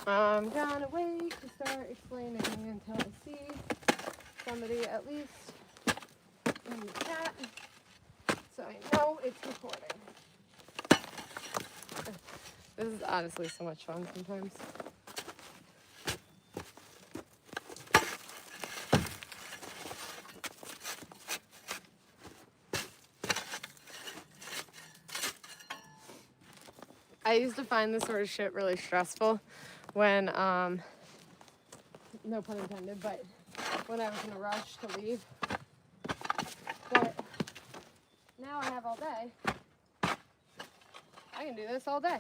I'm gonna wait to start explaining until I see somebody at least in the chat, so I know it's recording. This is honestly so much fun sometimes. I used to find this sort of shit really stressful when, no pun intended, but when I was in a rush to leave. But now I have all day. I can do this all day.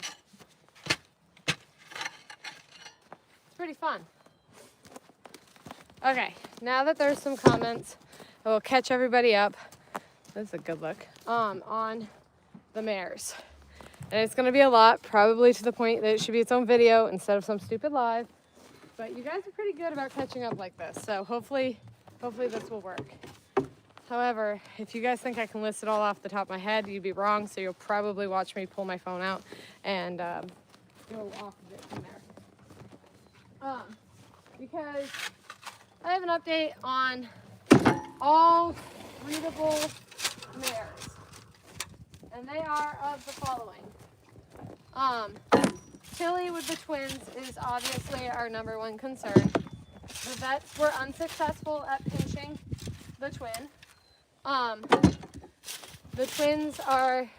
It's pretty fun. Okay, now that there's some comments, I will catch everybody up. That's a good look. On the mares. And it's gonna be a lot, probably to the point that it should be its own video instead of some stupid live. But you guys are pretty good about catching up like this, so hopefully this will work. However, if you guys think I can list it all off the top of my head, you'd be wrong, so you'll probably watch me pull my phone out and go off of it from there. Because I have an update on all breedable mares, and they are of the following. Tilly with the twins is obviously our number one concern. The vets were unsuccessful at pinching the twin. The twins are,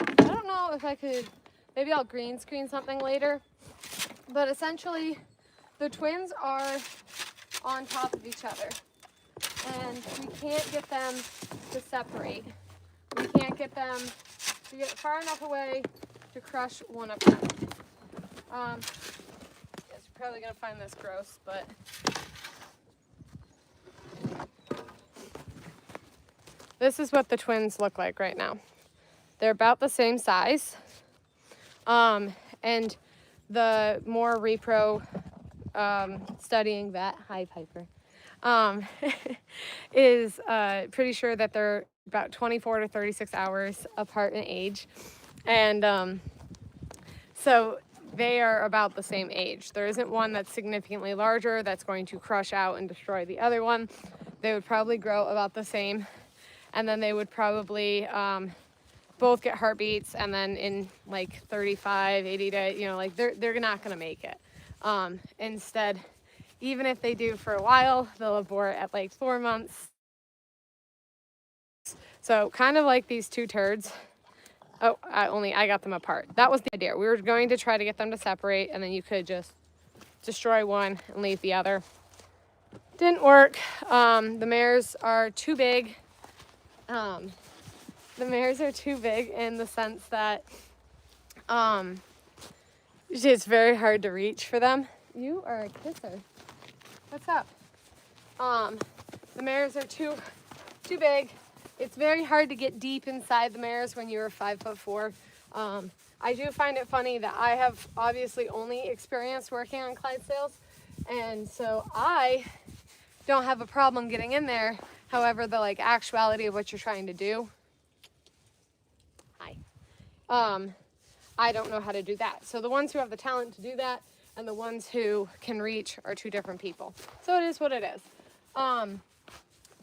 I don't know if I could, maybe I'll green screen something later, but essentially the twins are on top of each other and we can't get them to separate. We can't get them to get far enough away to crush one of them. Yes, you're probably gonna find this gross, but this is what the twins look like right now. They're about the same size. And the more repro studying vet, hi Piper, is pretty sure that they're about 24 to 36 hours apart in age. And so they are about the same age. There isn't one that's significantly larger that's going to crush out and destroy the other one. They would probably grow about the same. And then they would probably both get heartbeats, and then in like 35, 80 days, you know, like they're not gonna make it. Instead, even if they do for a while, they'll abort at like 4 months. So kind of like these two turds. Oh, I got them apart. That was the idea. We were going to try to get them to separate, and then you could just destroy one and leave the other. Didn't work. The mares are too big. The mares are too big in the sense that it's very hard to reach for them. You are a kisser. What's up? The mares are too big. It's very hard to get deep inside the mares when you're 5'4". I do find it funny that I have obviously only experienced working on Clydesdales, and so I don't have a problem getting in there. However, the like actuality of what you're trying to do, I don't know how to do that. So the ones who have the talent to do that and the ones who can reach are two different people. So it is what it is.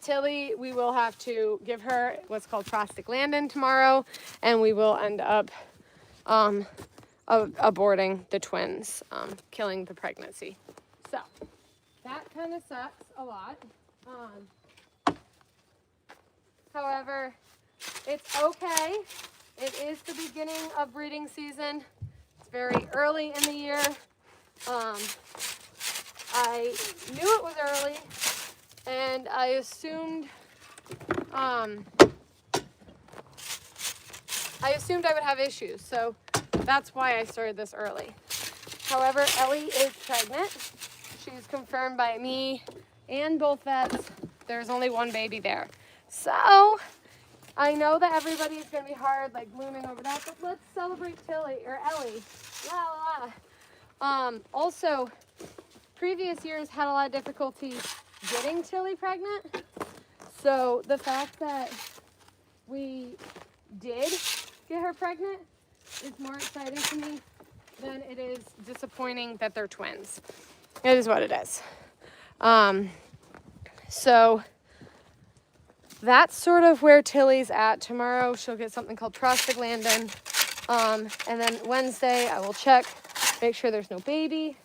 Tilly, we will have to give her what's called prostaglandin tomorrow, and we will end up aborting the twins, killing the pregnancy. So that kind of sucks a lot. However, it's okay. It is the beginning of breeding season. It's very early in the year. I knew it was early, and I assumed I would have issues. So that's why I started this early. However, Ellie is pregnant. She's confirmed by me and both vets. There's only one baby there. So I know that everybody is going to be hard, like blooming over that, but let's celebrate Tilly, or Ellie. La la la. Also, previous years had a lot of difficulty getting Tilly pregnant. So the fact that we did get her pregnant is more exciting to me then it is disappointing that they're twins. It is what it is. So that's sort of where Tilly's at. Tomorrow she'll get something called prostaglandin. And then Wednesday I will check, make sure there's no baby.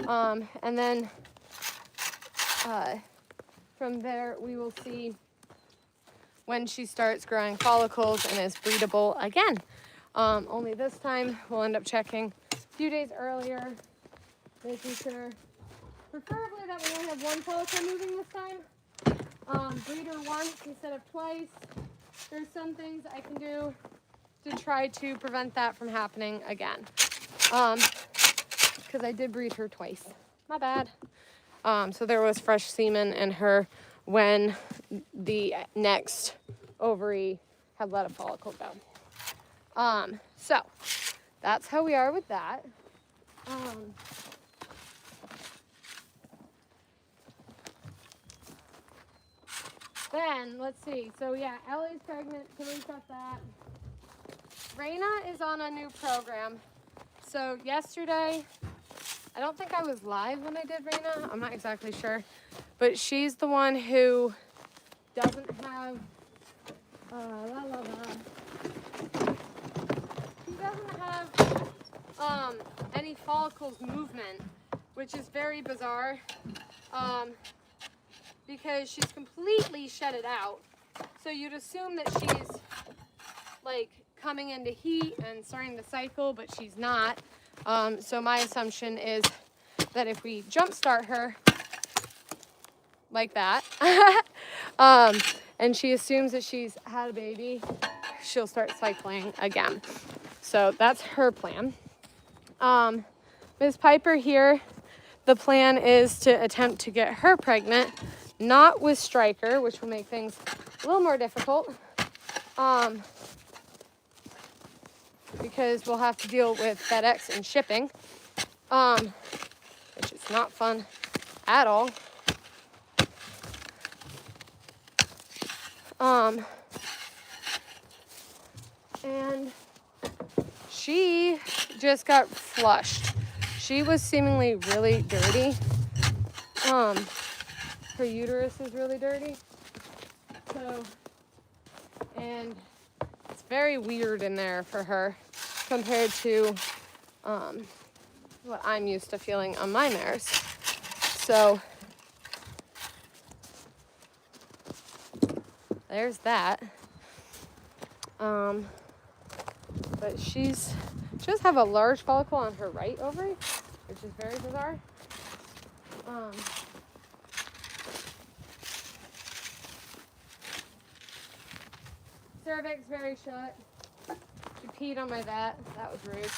And then from there we will see when she starts growing follicles and is breedable again. Only this time we'll end up checking a few days earlier, making sure, preferably that we only have one follicle moving this time. Breeder once instead of twice. There's some things I can do to try to prevent that from happening again. Because I did breed her twice. My bad. So there was fresh semen in her when the next ovary had let a follicle go. So that's how we are with that. Then let's see. So yeah, Ellie's pregnant. Tilly's got that. Raina is on a new program. So yesterday, I don't think I was live when I did Raina. I'm not exactly sure. But she's the one who doesn't have, she doesn't have any follicles movement, which is very bizarre because she's completely shed it out. So you'd assume that she's like coming into heat and starting the cycle, but she's not. So my assumption is that if we jumpstart her like that, and she assumes that she's had a baby, she'll start cycling again. So that's her plan. Ms. Piper here, the plan is to attempt to get her pregnant, not with Stryker, which will make things a little more difficult. Because we'll have to deal with FedEx and shipping, which is not fun at all. And she just got flushed. She was seemingly really dirty. Her uterus is really dirty. So, and it's very weird in there for her compared to what I'm used to feeling on my mares. So there's that. But she does have a large follicle on her right ovary, which is very bizarre. Cervix very shut. She peed on my vet. That was rude.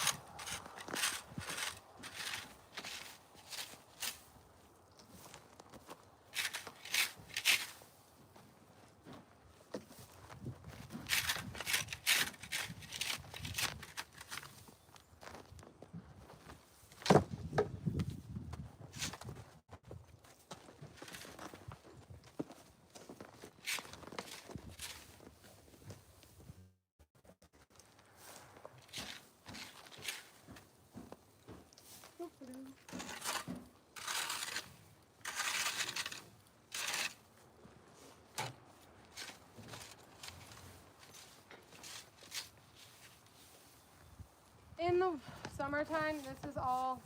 In the summertime, this is all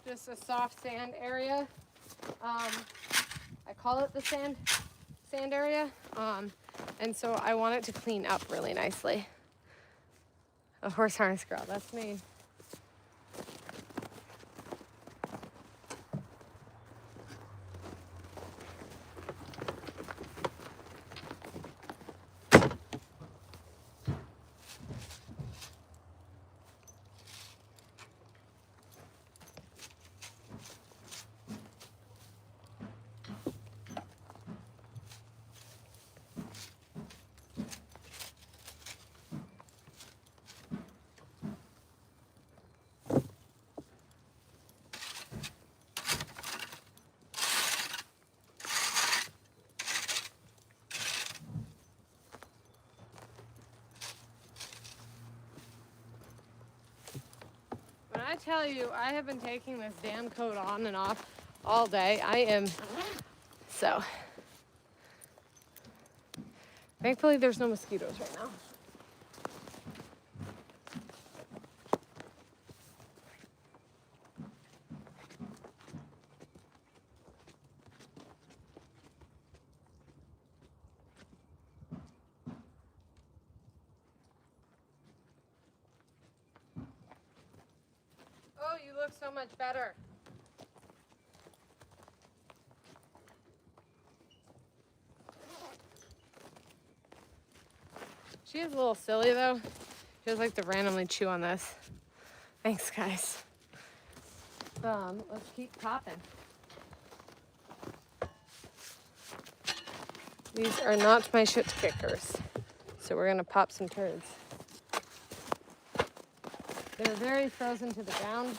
just a soft sand area. I call it the sand area. And so I want it to clean up really nicely. A horse harness girl, that's me. tell you, I have been taking this damn coat on and off all day. So. Thankfully, there's no mosquitoes right now. Oh, you look so much better. She is a little silly though. She just like to randomly chew on this. Thanks, guys. Let's keep popping. These are not my shit kickers. So we're gonna pop some turds. They're very frozen to the ground.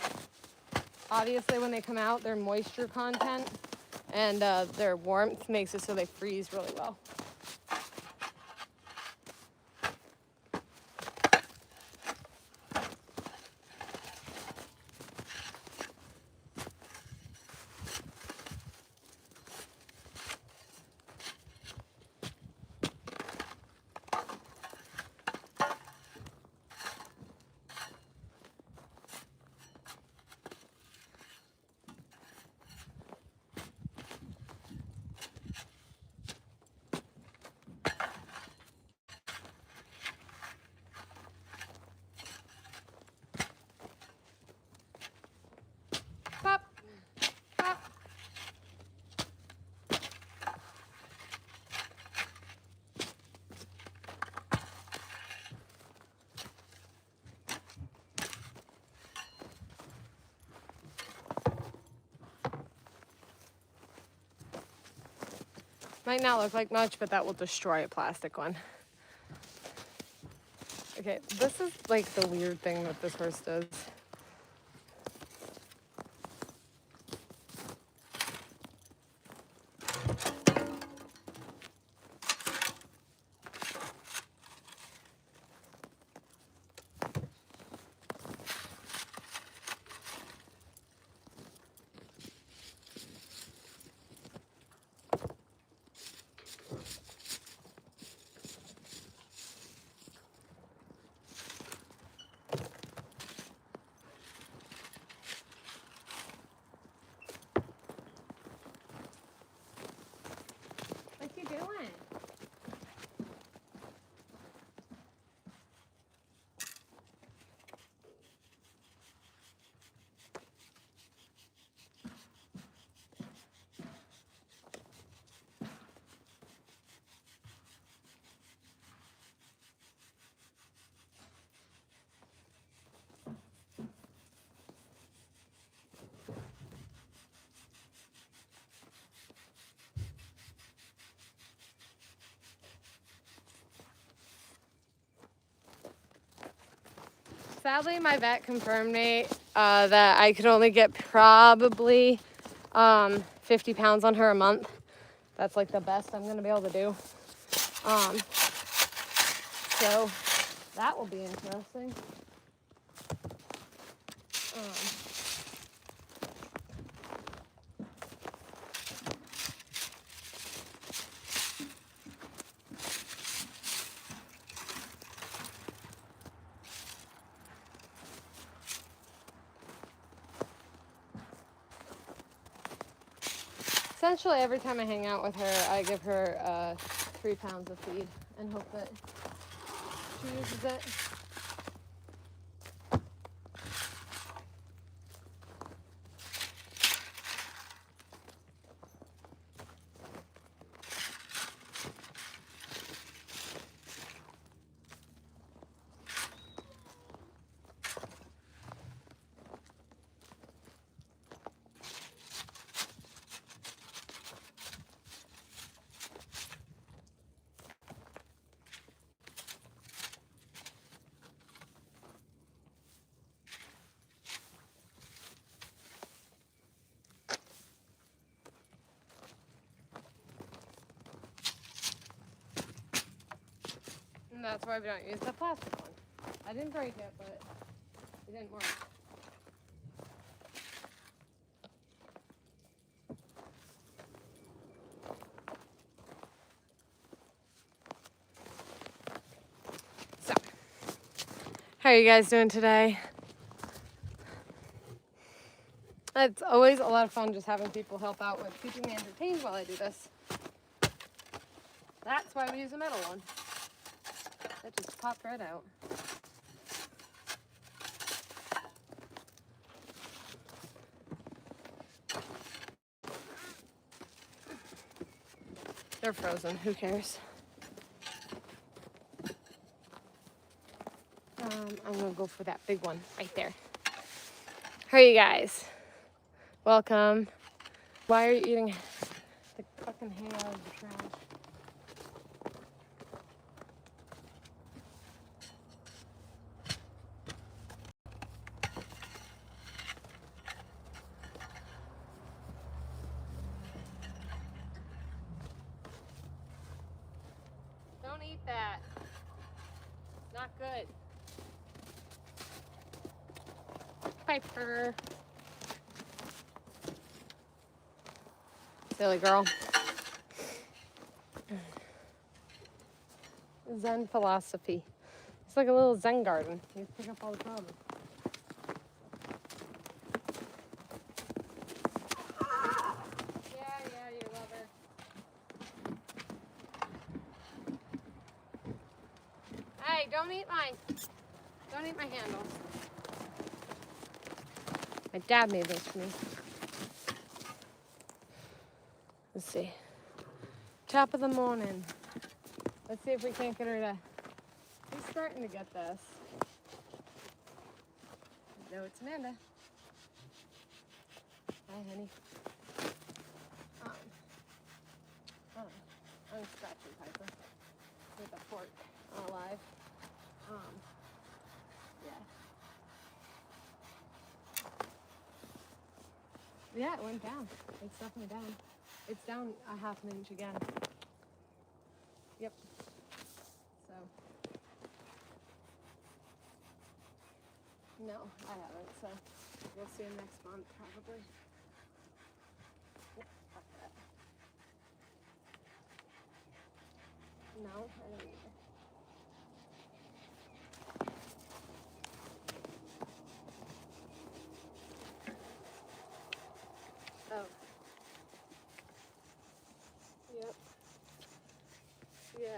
Obviously when they come out, their moisture content and their warmth makes it so they freeze really well. Pop, pop. Might not look like much, but that will destroy a plastic one. Okay, this is like the weird thing that this horse does. What you doing? Sadly, my vet confirmed me that I could only get probably 50 pounds on her a month. That's like the best I'm gonna be able to do. So that will be interesting. Essentially, every time I hang out with her, I give her 3 pounds of feed and hope that she uses it. And that's why we don't use the plastic one. I didn't break it, but it didn't work. How are you guys doing today? It's always a lot of fun just having people help out with keeping me entertained while I do this. That's why we use a metal one. That just popped right out. They're frozen, who cares? I'm gonna go for that big one right there. How are you guys? Welcome. Why are you eating the fucking hay out of the trash? Don't eat that. Not good. Piper. Silly girl. Zen philosophy. It's like a little Zen garden. You pick up all the problems. Yeah, you love her. Hey, don't eat mine. Don't eat my handles. My dad made those for me. Let's see. Top of the morning. Let's see if we can't get her to... She's starting to get this. No, it's Amanda. Hi, honey. I'm scratching Piper with a fork alive. Yeah, it went down. It's definitely down. It's down a half an inch again. Yep. So. No, I haven't. So we'll see him next month probably. Fuck that. No, I don't either. Oh. Yep. Yeah.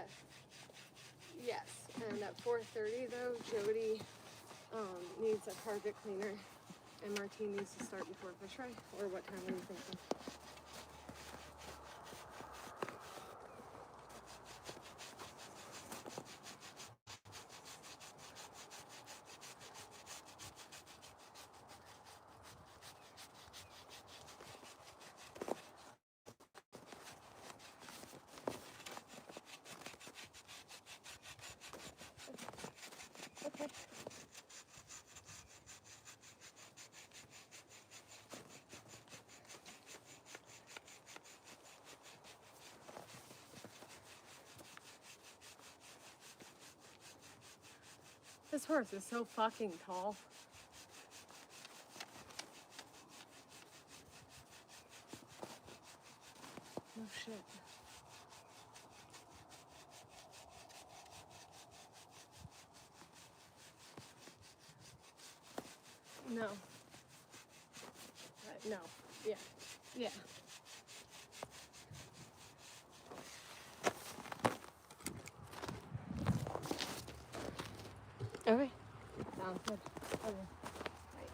Yes. And at 4:30 though, Jody needs a carpet cleaner, and Martine needs to start before fish fry. Or what time are you thinking? Okay. This horse is so fucking tall. No shit. No. No. Yeah. Yeah. Okay. Sounds good. Okay. Right.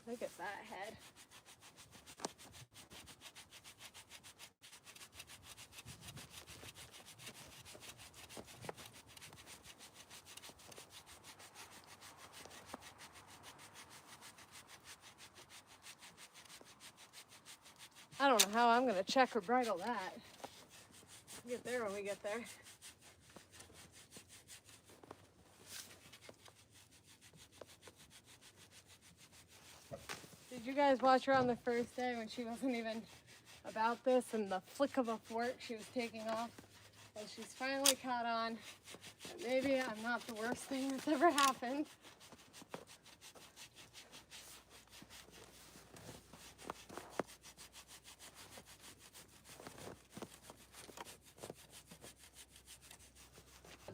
Look at that head. I don't know how I'm gonna check or bridle that. We'll get there when we get there. Did you guys watch her on the first day when she wasn't even about this, and the flick of a fork she was taking off? And she's finally caught on. And maybe I'm not the worst thing that's ever happened.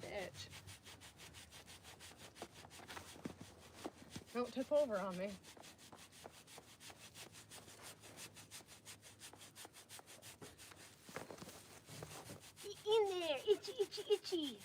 The itch. Don't tip over on me. In there, itchy, itchy, itchy.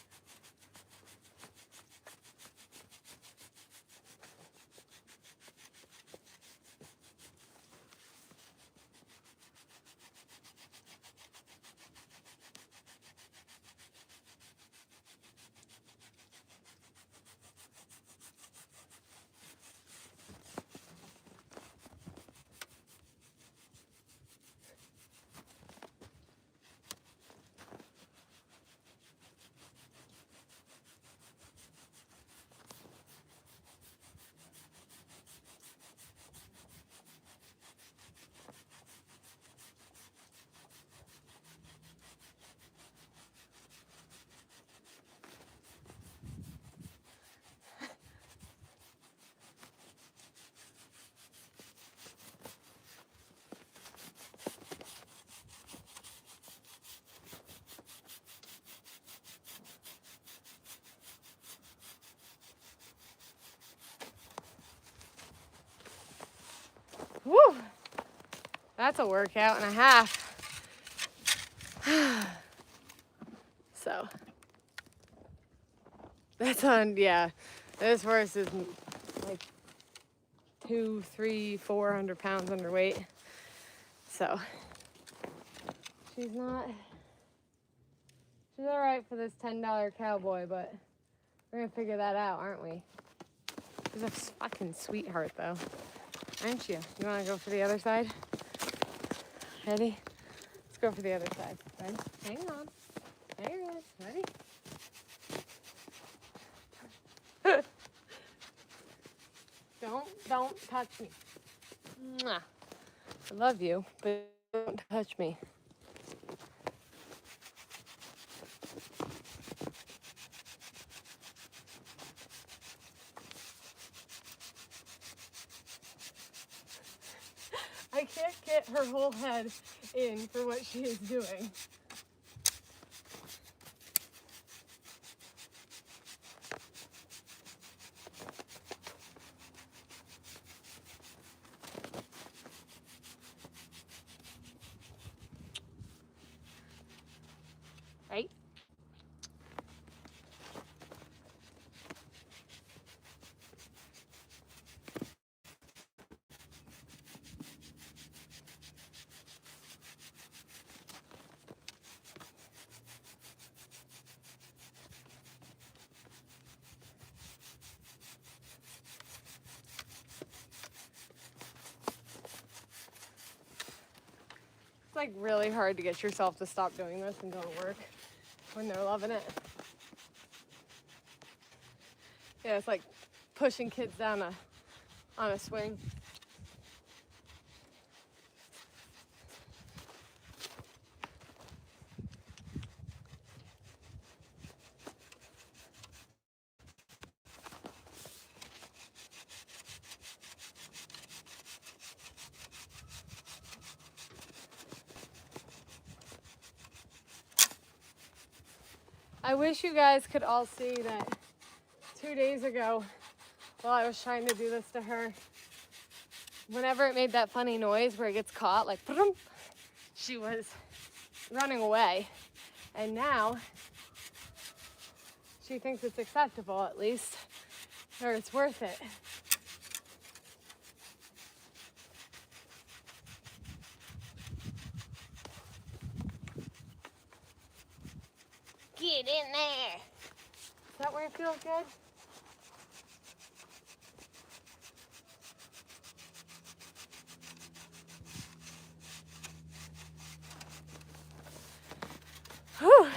Woo! That's a workout and a half. So, that's on, yeah. This horse is like 200, 300, 400 pounds underweight. So, she's all right for this $10 cowboy, but we're gonna figure that out, aren't we? She's a fucking sweetheart, though. Aren't you? You want to go for the other side? Ready? Let's go for the other side. Ready? Hang on. There it is. Ready? Don't touch me. Mwah. I love you, but don't touch me. I can't get her whole head in for what she is doing. Right? It's like really hard to get yourself to stop doing this and go to work when they're loving it. Yeah, it's like pushing kids down on a swing. I wish you guys could all see that 2 days ago, while I was trying to do this to her, whenever it made that funny noise where it gets caught, like, she was running away. And now, she thinks it's acceptable, at least, or it's worth it. Get in there. Is that where it feels good? Whew.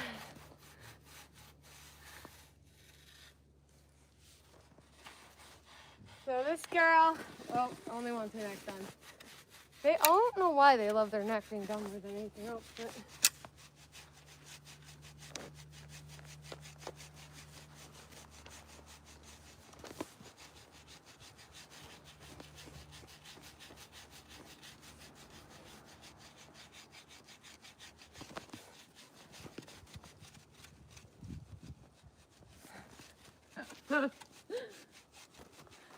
So this girl Oh, only wants their neck done. I don't know why they love their neck being done more than anything else, but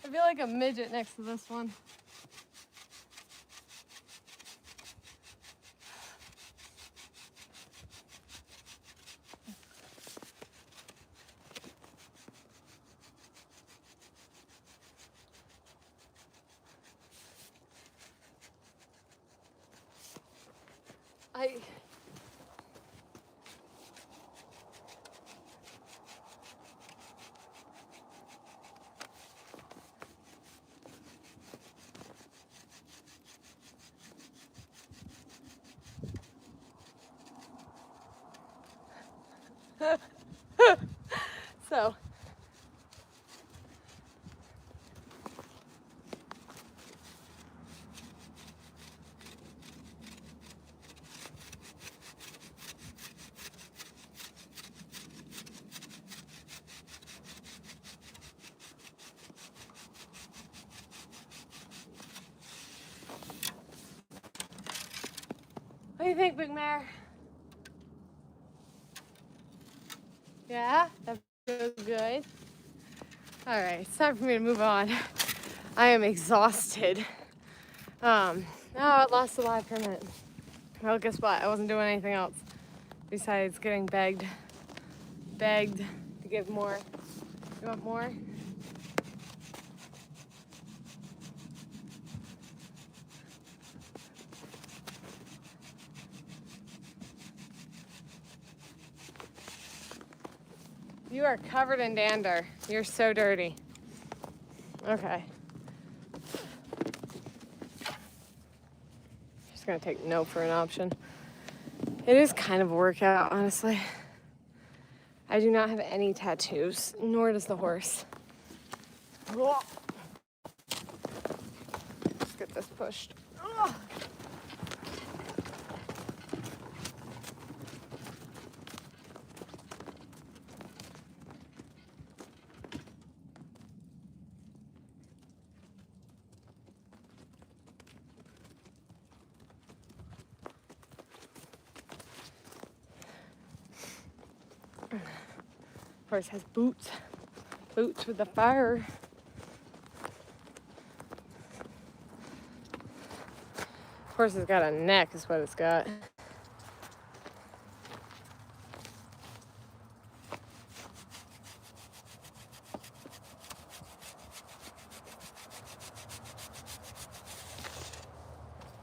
I feel like a midget next to this one. So what do you think, Big Mare? Yeah, that feels good. All right, it's time for me to move on. I am exhausted. Oh, I lost the live permit. Well, guess what? I wasn't doing anything else besides getting begged to give more. You want more? You are covered in dander. You're so dirty. Okay. Just gonna take no for an option. It is kind of a workout, honestly. I do not have any tattoos, nor does the horse. Let's get this pushed. Horse has boots. Boots with the fur. Horse has got a neck is what it's got.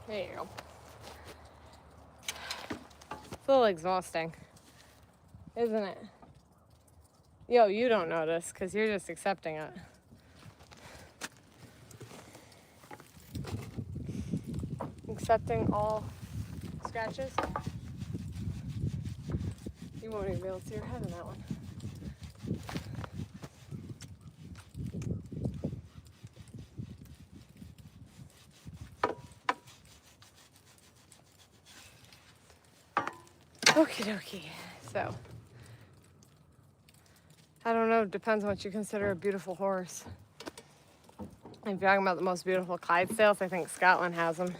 There you go. It's a little exhausting, isn't it? Yo, you don't notice because you're just accepting it. Accepting all scratches. You won't even be able to see your head in that one. Okie dokie. So, I don't know, depends on what you consider a beautiful horse. If you're talking about the most beautiful Clydesdales, I think Scotland has them.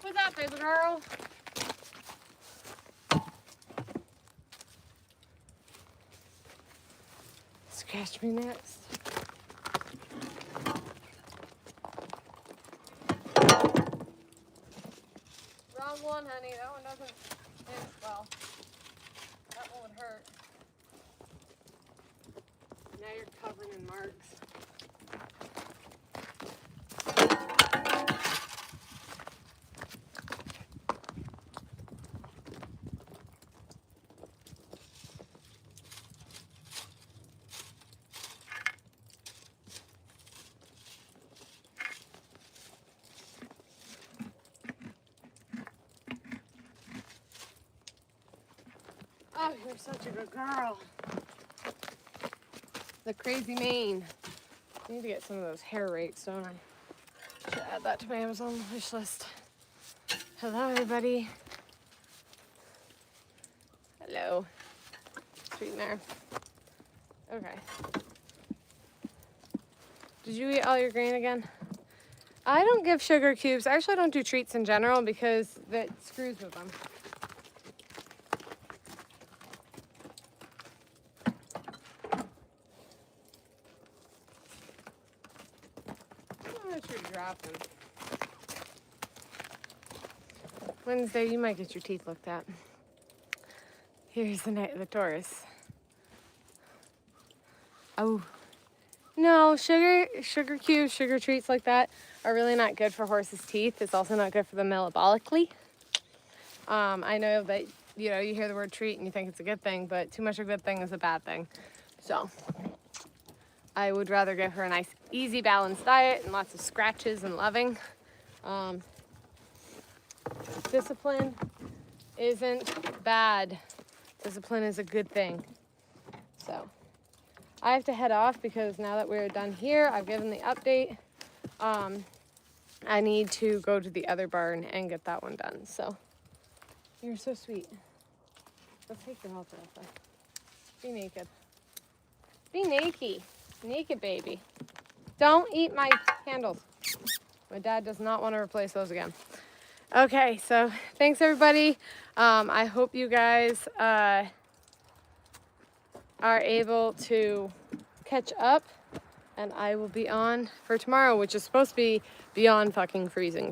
What's up, baby girl? Scratch me next. Wrong one, honey. That one doesn't pinch well. That one would hurt. Now you're covered in marks. Oh, you're such a good girl. The crazy mane. I need to get some of those hair rakes, don't I? Should add that to my Amazon wish list. Hello, everybody. Hello. Sweet mare. Okay. Did you eat all your grain again? I don't give sugar cubes. I actually don't do treats in general because that screws with them. How much you're dropping? Wednesday, you might get your teeth looked at. Here's the night of the Taurus. Oh. No, sugar cubes, sugar treats like that are really not good for horses' teeth. It's also not good for them metabolically. I know that, you hear the word treat and you think it's a good thing, but too much of a good thing is a bad thing. So I would rather give her a nice, easy, balanced diet and lots of scratches and loving. Discipline isn't bad. Discipline is a good thing. So I have to head off because now that we're done here, I've given the update. I need to go to the other barn and get that one done. So you're so sweet. Let's take your halter off there. Be naked. Be naked. Naked, baby. Don't eat my candles. My dad does not want to replace those again. Okay, so thanks everybody. I hope you guys are able to catch up, and I will be on for tomorrow, which is supposed to be beyond fucking freezing.